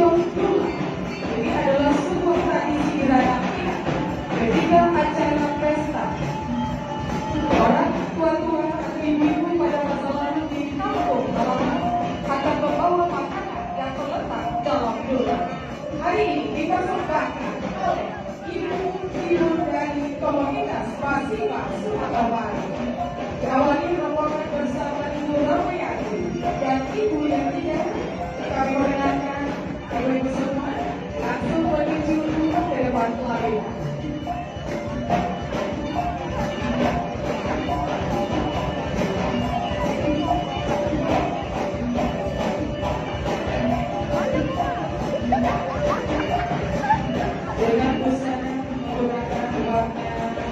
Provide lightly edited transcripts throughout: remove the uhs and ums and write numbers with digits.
Dula. Ini adalah sebuah tradisi gerakan ketika acara pesta. Orang tua-tua atau ibu-ibu pada masa lalu di kampung halaman akan membawa makanan yang terletak dalam dula. Hari ini dipersembahkan oleh ibu-ibu dari komunitas Pasifa Sumatera Barat. Diawali rombongan bersama Ibu Ramayati dan Ibu Yantia. Kami perkenalkan ibu-ibu semua langsung menuju ke depan pelaminan. Dengan busana menggunakan warna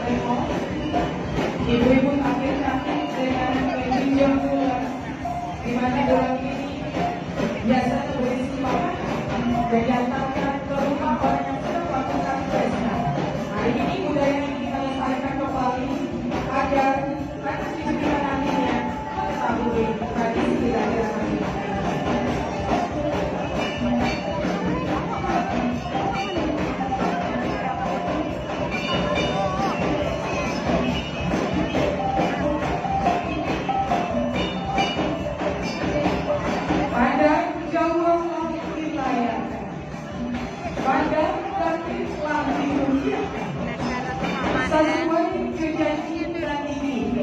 lemon, ibu-ibu ambil kaki dengan menjunjung dula, di mana dula ini biasa berisi makanan dan diantarkan ke rumah orang yang sedang melakukan pesta. Hari ini budaya ini kita lestarikan kembali agar anak cucu kita nantinya mengetahui tradisi kelahiran ini. Sesuai kejadian dan ini,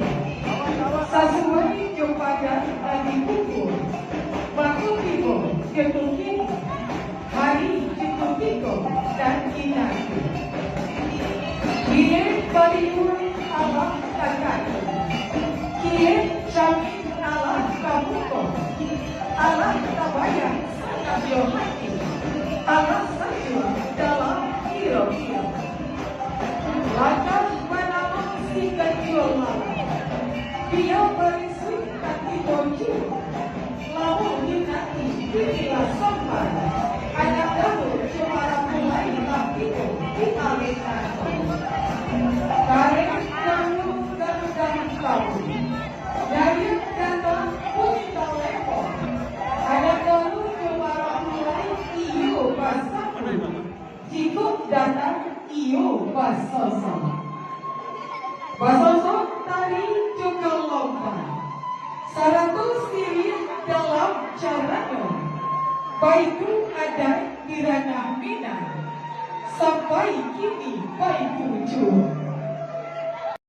sesuai kepada tadi pukul, waktu tiba, ketukin, hari ketukiku dan inati. Kini baliur Allah takkan, kini jamin Allah kabuko, Allah tabayang sangat hati, Allah saja dalam hiro-hiro. Lantas menama si kecil malam, dia berisik kaki baju, lalu dinati dirilah sampai, anak dahulu cemara mulai lapiku dialihkan. Tarik dahulu dan kamu, dari datang punta lepo, anak dahulu cemara mulai iyo basaku, jikut datang iyo basosok. Basosok tadi juga lompat. Seratus sirit dalam caranya. Baiku ada di ranah Minang. Sampai kini baiku jauh.